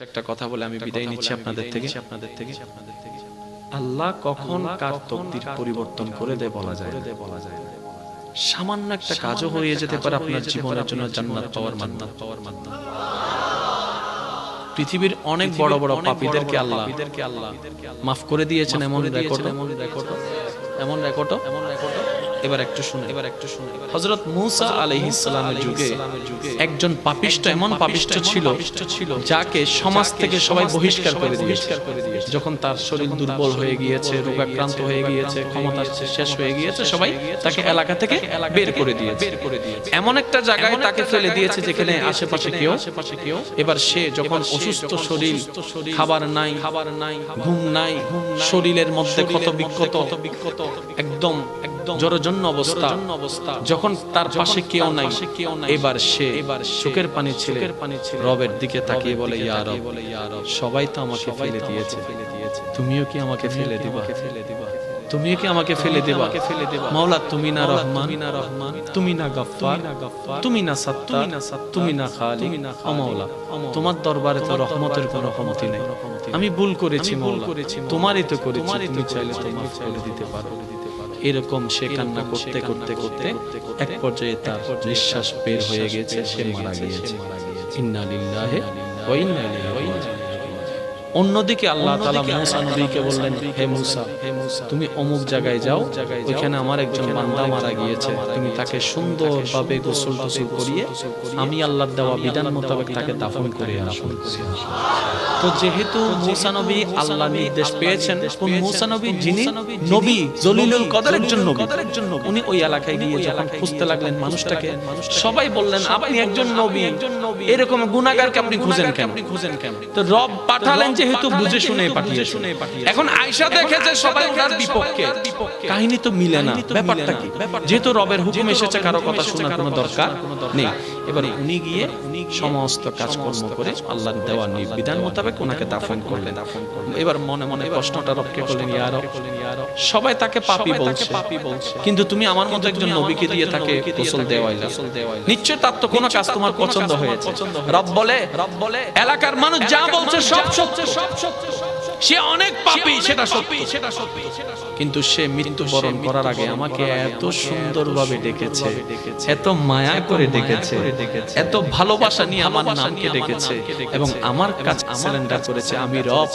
একটা কথা বলে আমি বিদায় নিচ্ছি আপনাদের থেকে। আল্লাহ কখন কার তকদির পরিবর্তন করে দেয় বলা যায় না। সামান্য একটা কাজও হয়ে যেতে পারে আপনার জীবনের জন্য জান্নাত পাওয়ার মাধ্যম। পৃথিবীর অনেক বড় বড় পাপীদেরকে আল্লাহ মাফ করে দিয়েছেন এমন রেকর্ড। এবার একটু শুনে হযরত মূসা আলাইহিস সালামের যুগে একজন পাপিষ্ঠ এমন পাপিষ্ঠ ছিল যাকে সমাজ থেকে সবাই বহিষ্কার করে দিয়েছে। যখন তার শরীর দুর্বল হয়ে গিয়েছে, রোগাক্রান্ত হয়ে গিয়েছে, ক্ষমতা শেষ হয়ে গিয়েছে, সবাই তাকে এলাকা থেকে বের করে দিয়েছে। এমন একটা জায়গায় তাকে ফেলে দিয়েছে যেখানে আশেপাশে কেউ। এবার সে যখন অসুস্থ শরীর, খাবার নাই, ঘুম নাই, শরীরের মধ্যে ক্ষত বিক্ষত, একদম জরজন্য অবস্থা, যখন তার পাশে কেউ নাই, এবার সে চোখের পানি ছেড়ে রবের দিকে তাকিয়ে বলে, ইয়া রব, সবাই তো আমাকে ফেলে দিয়েছে, তুমিও কি আমাকে ফেলে দিবা? তুমিও কি আমাকে ফেলে দিবা? মাওলা, তুমি না রহমান, তুমি না গফফার, তুমি না সাত্তার, তুমি না খালিক। ও মাওলা, তোমার দরবারে তো রহমতের কোনো কমতি নেই। আমি ভুল করেছি মাওলা, তোমারই তো করেছি, তুমি চাইলে তো মাফ করে দিতে পারো। এরকম সে কান্না করতে করতে করতে এক পর্যায়ে তার নিঃশ্বাস বের হয়ে গেছে, সে মারা গিয়েছে। ইন্না লিল্লাহি ওয়া ইন্না ইলাইহি রাজিউন। অন্যদিকে আল্লাহ তাআলা মূসা নবীকে বললেন, হে মূসা, তুমি অমুক জায়গায় যাও, ওইখানে আমার একজন বান্দা মারা গিয়েছে, তুমি তাকে সুন্দরভাবে গোসল টোসল করিয়ে আমি আল্লাহর দেওয়া বিধান মোতাবেক তাকে দাফন করে আসো। তো যেহেতু মূসা নবী আল্লাহর নির্দেশ পেয়েছেন, কোন মূসা নবী যিনি নবী, জলিলুল কদর একজন নবী, উনি ওই এলাকায় গিয়ে যখন খুঁজতে লাগলেন মানুষটাকে, সবাই বললেন, আপনি একজন নবী, এরকম গুনাহগারকে আপনি খুঁজেন কেন? তো রব পাঠালেন যেহেতু বুঝে শুনে পাঠিয়েছেন। এখন আয়েশা দেখে যে সবাই ওনার বিপক্ষে, কাহিনী তো মিলে না, ব্যাপারটা কি? যেহেতু রবের হুকুম এসেছে, কারো কথা শোনার কোনো দরকার নেই। এবার উনি গিয়ে সমস্ত কাজকর্ম করে আল্লাহর দেওয়া বিধান মোতাবেক ওনাকে দাফন করলেন। এবার মনে মনে প্রশ্নটা রবকে করলেন, ইয়া রব, সবাই তাকে পাপী বলছে, কিন্তু তুমি আমার মতো একজন নবীকে দিয়ে তাকে গোসল দেওয়াইলা, নিশ্চয় তার তো কোনো কাজ তোমার পছন্দ হয়েছে। রব বলে, এলাকার মানুষ যা বলছে সব সত্য, সে অনেক পাপী, সেটা সত্যি, কিন্তু সে মৃত্যুবরণ করার আগে আমাকে এত সুন্দরভাবে ডেকেছে, এত মায়া করে ডেকেছে, এত ভালোবাসা নিয়ে আমার নামকে ডেকেছে, এবং আমার কাছে সারেন্ডার করেছে, আমি রব,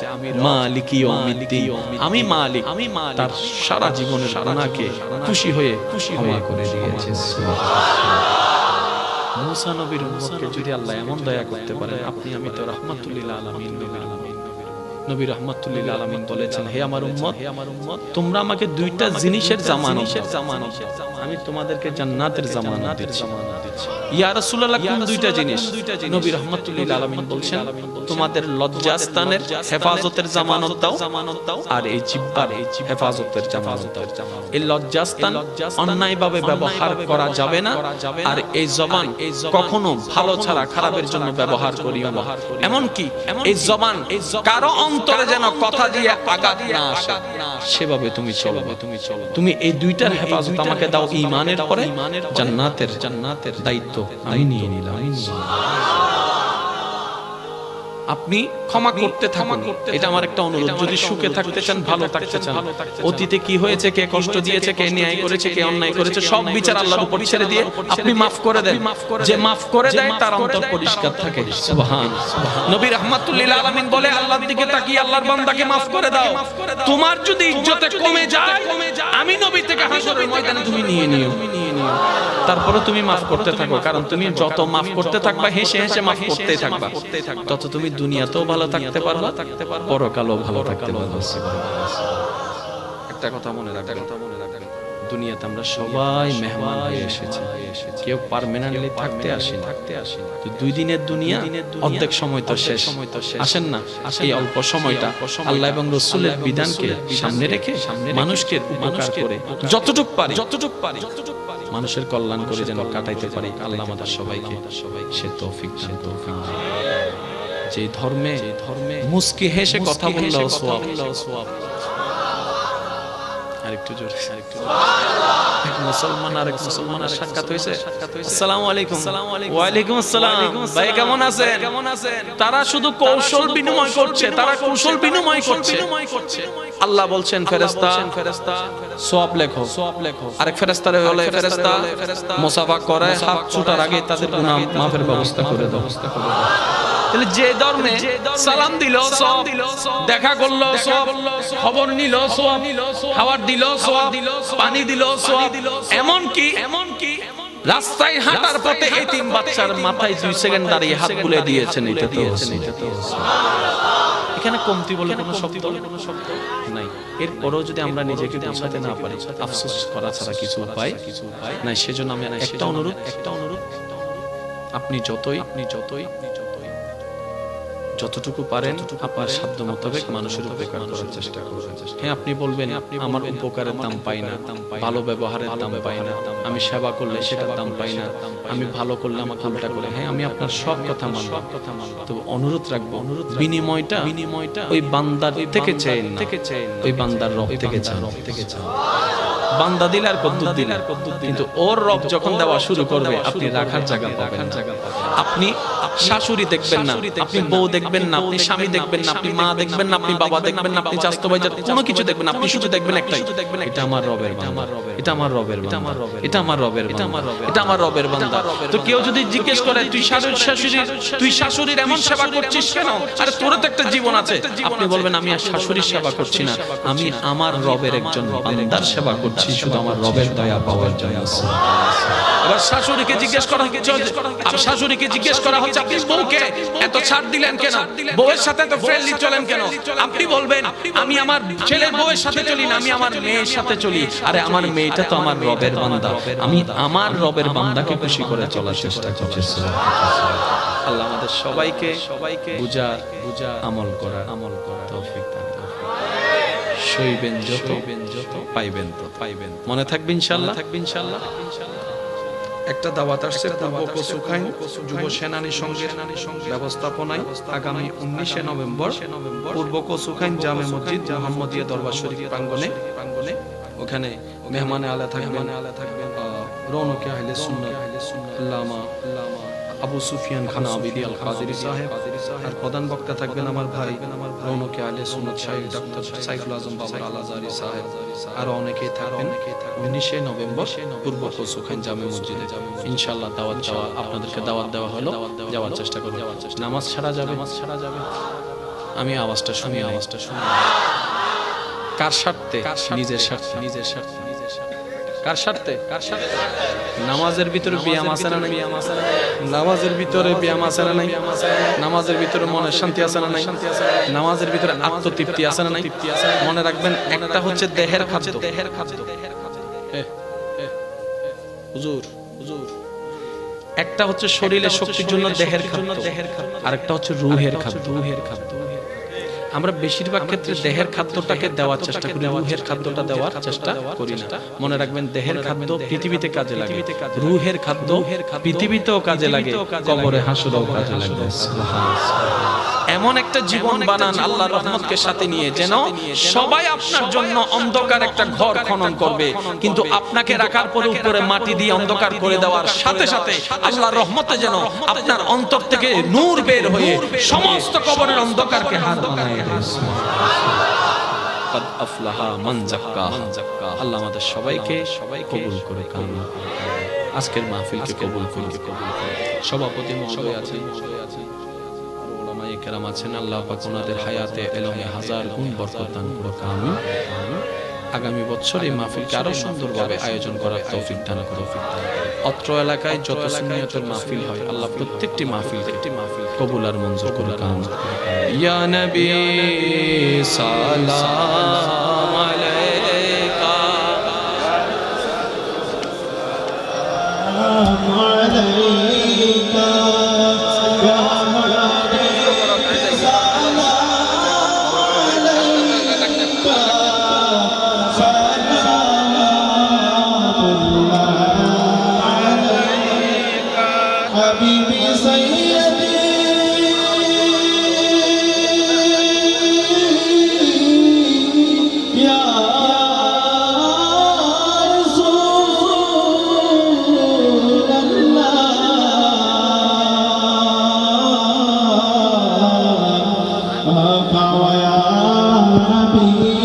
মালিক ইয়াউমিদ্দিন, আমি মালিক, তার সারা জীবনের গুনাহকে খুশি হয়ে ক্ষমা করে দিয়েছে। মূসা নবীর উম্মতকে যদি আল্লাহ এমন দয়া করতে পারেন, আপনি আমি তো রাহমাতুল লিল আলামিন। নবী রাহমাতুল লিল আলামিন বলেছেন, হে আমার উম্মত, তোমরা আমাকে দুইটা জিনিসের জামানত দাও, আমি তোমাদেরকে জান্নাতের জামানত দিচ্ছি। ইয়া রাসূলুল্লাহ, কোন দুইটা জিনিস? নবী রাহমাতুল লিল আলামিন বলছেন, তোমাদের লজ্জাস্থানের হেফাজতের জামানত দাও, আর এই জিহ্বার হেফাজতের জামানত দাও। এই লজ্জাস্থান অন্যায়ভাবে ব্যবহার করা যাবে না, আর এই জবান কখনো ভালো ছাড়া খারাপের জন্য ব্যবহার করিও না। এমনকি এই জবান কারো অন্তরে যেন কথা দিয়ে আঘাত না আসে, সেভাবে তুমি চলো। তুমি এই দুইটার হেফাজত আমাকে দাও, ঈমানের পরে জান্নাতের দায়িত্ব আমি নিয়ে নিলাম। আপনি ক্ষমা করতে থাকুন, এটা আমার একটা অনুরোধ। যদি সুখে থাকতে চান, ভালো থাকতে চান, অতীতে কি হয়েছে, কে কষ্ট দিয়েছে, কে ন্যায় করেছে, কে অন্যায় করেছে, সব বিচার আল্লাহর উপর ছেড়ে দিয়ে আপনি মাফ করে দেন। যে মাফ করে দেয় তার অন্তর পরিষ্কার থাকে। সুবহানাল্লাহ। নবী রাহমাতুল লিল আলামিন বলে, আল্লাহর দিকে তাকিয়ে আল্লাহর বান্দাকে মাফ করে দাও। তোমার যদি ইজ্জতে কমে যায়, আমি নবী থেকে হাসরের ময়দানে তুমি নিয়ে নিও, তারপরে তুমি মাফ করতে থাকো, কারণ তুমি যত মাফ করতে থাকবা, হেসে হেসে মাফ করতেই থাকবা, তত তুমি দুনিয়াতেও ভালো থাকতে পারবা, পরকালেও ভালো থাকতে পারবা। একটা কথা মনে রাখবেন, দুনিয়াতে আমরা সবাই মেহমান হয়ে এসেছি, কেউ পার্মানেন্টলি থাকতে আসে না। তো 2 দিনের দুনিয়া, অর্ধেক সময় তো শেষ, আসেন না। এই অল্প সময়টা আল্লাহ এবং রাসূলের বিধানকে সামনে রেখে মানুষকে উপকার করে যতটুকু পারি মানুষের কল্যাণ করে যেন কাটাইতে পারি, আল্লাহ আমাদের সবাইকে সে তৌফিক দান করুন। যে ধর্মে মুস্কি হেসে কথা বললেও সওয়াব, আরেকটু জোরে, আরেকটু জোরে। এক মুসলমান আর এক মুসলমানের সাক্ষাৎ হয়েছে। আসসালামু আলাইকুম। ওয়া আলাইকুম আসসালাম। ভাই কেমন আছেন? তারা শুধু কৌশল বিনিময় করছে, তারা কৌশল বিনিময় করছে। আল্লাহ বলছেন ফেরেশতা সওয়াব লেখো, সওয়াব লেখো। আরেক ফেরেশতারে বলে ফেরেশতা মুসাফা করে হাত ছুটার আগে তাদের গুনাহ মাফের ব্যবস্থা করে দাও। তাহলে যে ধর্মে সালাম দিল সওয়াব, দেখা করলো সওয়াব, খবর নিল সওয়াব, খাবার দিল সওয়াব, পানি দিল সওয়াব, এমনকি রাস্তায় হাঁটার পথে এতিম বাচ্চার মাথায় 2 সেকেন্ড দাঁড়িয়ে হাত বুলে দিয়েছেন, এটা তো এখানে কমতি বলে কোনো শব্দ নাই। এরপরও যদি আমরা নিজেকে বোঝাতে না পারি, আফসোস করা ছাড়া কিছু উপায় নাই। সেজন্য আমি একটা অনুরোধ, আপনি যতই যতটুকু পারেন আপনার সাধ্য মোতাবেক মানুষের উপকার করার চেষ্টা করবেন। হ্যাঁ, আপনি বলবেন আমার উপকারের দাম পাই না, ভালো ব্যবহারের দাম পাই না, আমি সেবা করলে সেটার দাম পাই না, আমি ভালো করলে আমাকে উল্টা করে। হ্যাঁ, আমি আপনার সব কথা মানব, তো অনুরোধ রাখবো বিনিময়টা ওই বান্দার থেকে চাই না, ওই বান্দার রব থেকে চান। বান্দা দিলে আর কদ্দুর দিলে, কিন্তু ওর রব যখন দেওয়া শুরু করবে আপনি রাখার জায়গা পাবেন। আপনি শাশুড়ি দেখবেন না, আপনি বউ দেখবেন না, আপনি স্বামী দেখবেন না, আপনি মা দেখবেন না, আপনি বাবা দেখবেন না, আপনি চাচতো ভাই কোনো কিছু দেখবেন না, আপনি শুধু দেখবেন একটাই, এটা আমার রবের বান্দা, এটা আমার রবের বান্দা, এটা আমার রবের বান্দা, এটা আমার রবের বান্দা। তো কেউ যদি জিজ্ঞেস করে তুই শাশুড়ির এমন সেবা করছিস কেন, আরে তোর তো একটা জীবন আছে, আপনি বলবেন আমি আর শাশুড়ির সেবা করছি না, আমি আমার রবের একজন বান্দার সেবা করছি, শুধু আমার রবের দয়া পাওয়ার জন্য। এবার শাশুড়িকে জিজ্ঞেস করা হচ্ছে আপনি বউকে এত ছাড় দিলেন কেন, বউয়ের সাথে তো ফ্রেন্ডলি চলেন কেন? আপনি বলবেন আমি আমার ছেলের বউয়ের সাথে চলি না, আমি আমার মেয়ের সাথে চলি। আরে আমার মেয়েটা তো আমার রবের বান্দা, আমি আমার রবের বান্দাকে খুশি করে চলার চেষ্টা করছি। আল্লাহ আমাদের সবাইকে বুঝা আমল করা তৌফিক দান করুন। সইবেন যত পাইবেন তো পাইবেন, মনে থাকবে ইনশাআল্লাহ। একটা দাওয়াত আসছে পূর্ব কচুখাইন যুব সেনানী সংঘের ব্যবস্থাপনায় আগামী 19 নভেম্বর পূর্ব কচুখাইন জামে মসজিদ মুহাম্মদিয়া দরবার শরীফ প্রাঙ্গণে, ওখানে মেহমানে আলা থাকবেন রৌনকে আহলে সুন্নাত আল্লামা আবু সুফিয়ান খান আবিদি আল কাদেরী সাহেব, আর প্রধান বক্তা থাকবেন আমার ভাই রৌনকে আহলে সুন্নাত শাইখ ডক্টর সাইফুল আজম বাবার আল আজহারী সাহেব, আর অনেকেই থাকবেন। 19 নভেম্বর পূর্ব কচুখাইন জামে মসজিদে ইনশাআল্লাহ আপনাদেরকে দাওয়াত দেওয়া হলো, যাওয়ার চেষ্টা করব। নামাজ ছাড়া যাবে, আমি আওয়াজটা শুনি কার স্বার্থে? নিজের স্বার্থে। কার স্বার্থে? নামাজের ভিতরে ব্যায়াম আছে না নাই? নামাজের ভিতরে ব্যায়াম আছে না নাই? নামাজের ভিতরে মনের শান্তি আছে না নাই? নামাজের ভিতরে আত্মতৃপ্তি আছে না নাই? মনে রাখবেন, একটা হচ্ছে দেহের খাদ্য, হুজুর একটা হচ্ছে শরীরের শক্তির জন্য দেহের খাদ্য, আর একটা হচ্ছে রূহের খাদ্য। আমরা বেশিরভাগ ক্ষেত্রে দেহের খাদ্যটাকে দেওয়ার চেষ্টা করি, রূহের খাদ্যটা দেওয়ার চেষ্টা করি না। মনে রাখবেন, দেহের খাদ্য পৃথিবীতে কাজে লাগে, রূহের খাদ্য পৃথিবীতেও কাজে লাগে, কবরে হাসরেও কাজে লাগে। এমন একটা জীবন বানান আল্লাহর রহমতকে সাথে নিয়ে, যেন সবাই আপনার জন্য অন্ধকার একটা ঘর খনন করবে, কিন্তু আপনাকে রাখার পরে উপরে মাটি দিয়ে অন্ধকার করে দেওয়ার সাথে সাথে আল্লাহর রহমতে যেন আপনার অন্তর থেকে নূর বের হয়ে সমস্ত কবরের অন্ধকারকে হার বানায় দেয়। আফলাহা মান যাক্কাহা। আল্লাহ আমাদের সবাইকে কবুল করে কামিল আজকের মাহফিলকে কবুল করে। সভাপতি মহোদয় আছেন, উলামায়ে কেরাম আছেন, আল্লাহ পাক ওনাদের হায়াতে এলমে হাজার গুণ বরকত দান করুক। আমিন। আগামী বছর এই মাহফিলকে আরো সুন্দরভাবে আয়োজন করার তৌফিক দান করুক। অত্র এলাকায় যত সুন্নিয়তের মাহফিল হয়, আল্লাহ প্রত্যেকটি মাহফিল কবুল আর মঞ্জুর করুক। আমিন। ইয়া নবী সালাম আলাইকা ويا حبيب